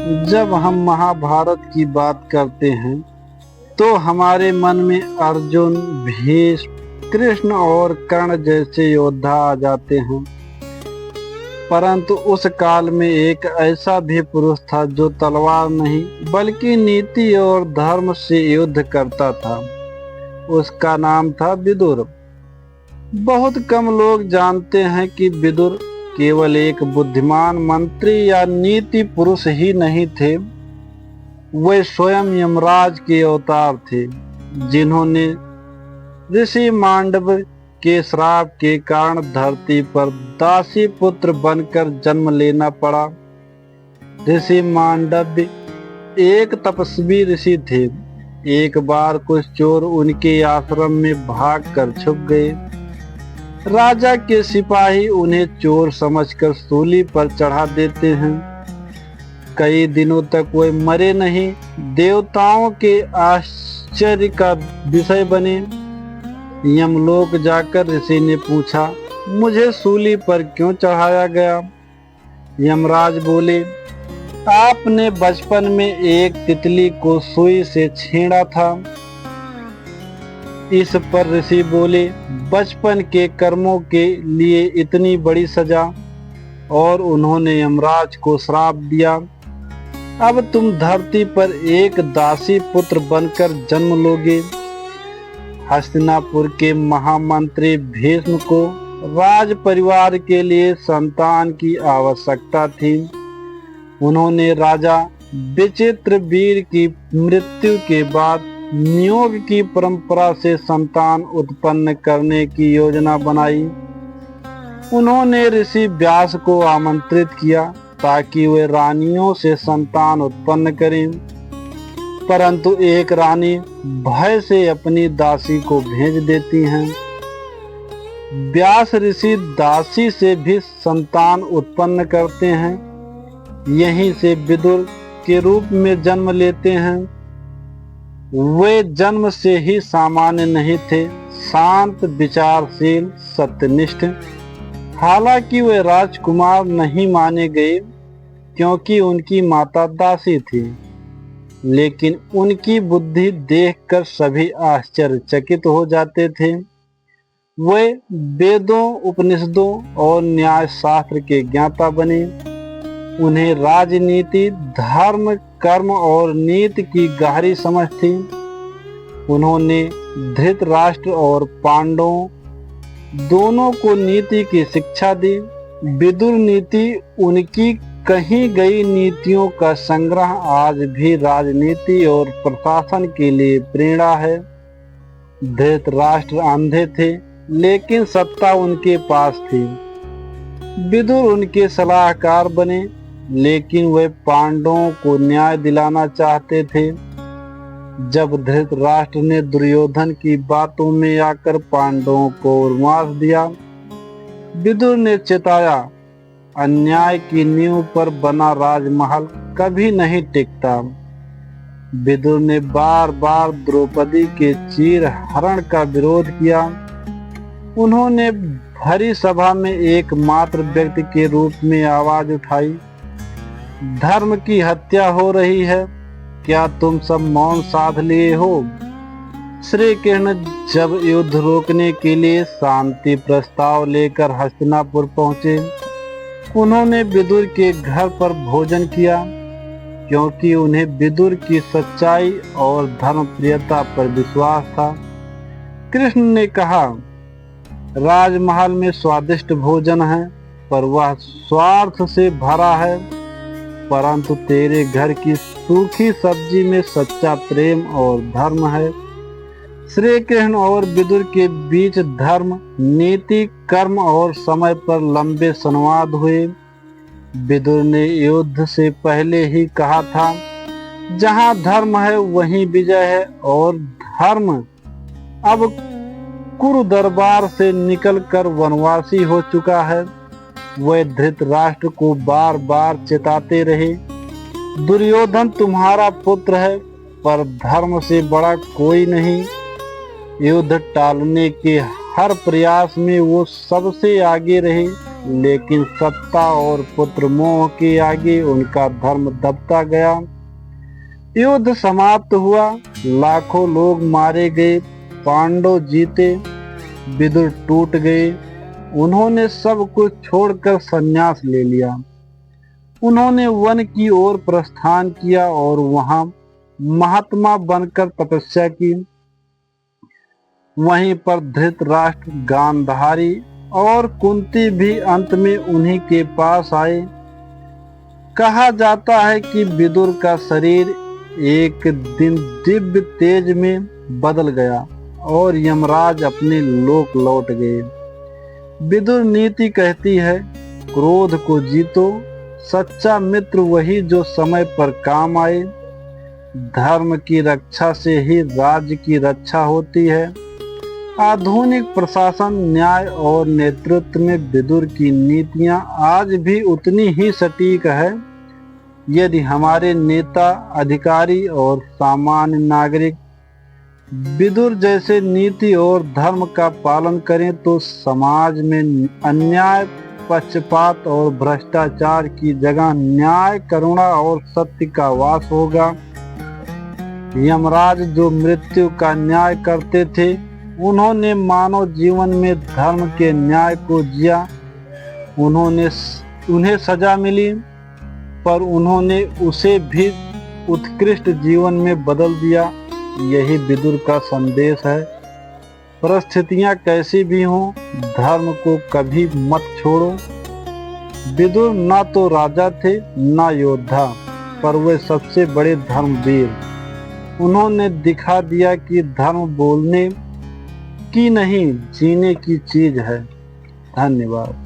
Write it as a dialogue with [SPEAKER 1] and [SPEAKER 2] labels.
[SPEAKER 1] जब हम महाभारत की बात करते हैं तो हमारे मन में अर्जुन, भीष्म, कृष्ण और कर्ण जैसे योद्धा आ जाते हैं। परंतु उस काल में एक ऐसा भी पुरुष था जो तलवार नहीं बल्कि नीति और धर्म से युद्ध करता था। उसका नाम था विदुर। बहुत कम लोग जानते हैं कि विदुर केवल एक बुद्धिमान मंत्री या नीति पुरुष ही नहीं थे, वे स्वयं यमराज के अवतार थे, जिन्होंने ऋषि मांडव के श्राप के कारण धरती पर दासी पुत्र बनकर जन्म लेना पड़ा। ऋषि मांडव्य एक तपस्वी ऋषि थे। एक बार कुछ चोर उनके आश्रम में भाग कर छुप गए। राजा के सिपाही उन्हें चोर समझकर सूली पर चढ़ा देते हैं। कई दिनों तक वे मरे नहीं, देवताओं के आश्चर्य का विषय बने। यमलोक जाकर ऋषि ने पूछा, मुझे सूली पर क्यों चढ़ाया गया? यमराज बोले, आपने बचपन में एक तितली को सुई से छेड़ा था। इस पर ऋषि बोले, बचपन के कर्मों के लिए इतनी बड़ी सजा। और उन्होंने यमराज को श्राप दिया, अब तुम धरती पर एक दासी पुत्र बनकर जन्म लोगे। हस्तिनापुर के महामंत्री भीष्म को राज परिवार के लिए संतान की आवश्यकता थी। उन्होंने राजा विचित्रवीर की मृत्यु के बाद नियोग की परंपरा से संतान उत्पन्न करने की योजना बनाई। उन्होंने ऋषि व्यास को आमंत्रित किया ताकि वे रानियों से संतान उत्पन्न करें, परंतु एक रानी भय से अपनी दासी को भेज देती हैं। व्यास ऋषि दासी से भी संतान उत्पन्न करते हैं। यहीं से विदुर के रूप में जन्म लेते हैं। वे जन्म से ही सामान्य नहीं थे, शांत, विचारशील, सत्यनिष्ठ। हालांकि वे राजकुमार नहीं माने गए क्योंकि उनकी माता दासी थी, लेकिन उनकी बुद्धि देखकर सभी आश्चर्यचकित हो जाते थे। वे वेदों, उपनिषदों और न्याय शास्त्र के ज्ञाता बने। उन्हें राजनीति, धर्म, कर्म और नीति की गहरी समझ थी। उन्होंने धृतराष्ट्र और पांडवों दोनों को नीति की शिक्षा दी। विदुर नीति उनकी कही गई नीतियों का संग्रह आज भी राजनीति और प्रशासन के लिए प्रेरणा है। धृतराष्ट्र अंधे थे, लेकिन सत्ता उनके पास थी। विदुर उनके सलाहकार बने, लेकिन वे पांडवों को न्याय दिलाना चाहते थे। जब धृतराष्ट्र ने दुर्योधन की बातों में आकर पांडवों को उन्माद दिया, विदुर ने चेताया, अन्याय की नींव पर बना राजमहल कभी नहीं टिकता। विदुर ने बार बार द्रौपदी के चीर हरण का विरोध किया। उन्होंने भरी सभा में एकमात्र व्यक्ति के रूप में आवाज उठाई, धर्म की हत्या हो रही है, क्या तुम सब मौन साध लिए हो? श्री कृष्ण जब युद्ध रोकने के लिए शांति प्रस्ताव लेकर हस्तिनापुर पहुंचे, उन्होंने विदुर के घर पर भोजन किया क्योंकि उन्हें विदुर की सच्चाई और धर्मप्रियता पर विश्वास था। कृष्ण ने कहा, राजमहल में स्वादिष्ट भोजन है, पर वह स्वार्थ से भरा है, परंतु तेरे घर की सूखी सब्जी में सच्चा प्रेम और धर्म है। श्री कृष्ण और विदुर के बीच धर्म, नीति, कर्म और समय पर लंबे संवाद हुए। विदुर ने युद्ध से पहले ही कहा था, जहाँ धर्म है वहीं विजय है, और धर्म अब कुरु दरबार से निकलकर वनवासी हो चुका है। वे धृतराष्ट्र को बार बार चेताते रहे, दुर्योधन तुम्हारा पुत्र है, पर धर्म से बड़ा कोई नहीं। युद्ध टालने के हर प्रयास में वो सबसे आगे रहे, लेकिन सत्ता और पुत्र मोह के आगे उनका धर्म दबता गया। युद्ध समाप्त हुआ, लाखों लोग मारे गए, पांडव जीते, विदुर टूट गए। उन्होंने सब कुछ छोड़कर संन्यास ले लिया। उन्होंने वन की ओर प्रस्थान किया और वहां महात्मा बनकर तपस्या की। वहीं पर धृतराष्ट्र, गांधारी और कुंती भी अंत में उन्हीं के पास आए। कहा जाता है कि विदुर का शरीर एक दिन दिव्य तेज में बदल गया और यमराज अपने लोक लौट गए। विदुर नीति कहती है, क्रोध को जीतो। सच्चा मित्र वही जो समय पर काम आए। धर्म की रक्षा से ही राज्य की रक्षा होती है। आधुनिक प्रशासन, न्याय और नेतृत्व में विदुर की नीतियां आज भी उतनी ही सटीक है। यदि हमारे नेता, अधिकारी और सामान्य नागरिक विदुर जैसे नीति और धर्म का पालन करें तो समाज में अन्याय, पक्षपात और भ्रष्टाचार की जगह न्याय, करुणा और सत्य का वास होगा। यमराज जो मृत्यु का न्याय करते थे, उन्होंने मानव जीवन में धर्म के न्याय को जिया। उन्हें सजा मिली, पर उन्होंने उसे भी उत्कृष्ट जीवन में बदल दिया। यही विदुर का संदेश है। परिस्थितियां कैसी भी हों, धर्म को कभी मत छोड़ो। विदुर ना तो राजा थे, ना योद्धा, पर वे सबसे बड़े धर्मवीर। उन्होंने दिखा दिया कि धर्म बोलने की नहीं, जीने की चीज है। धन्यवाद।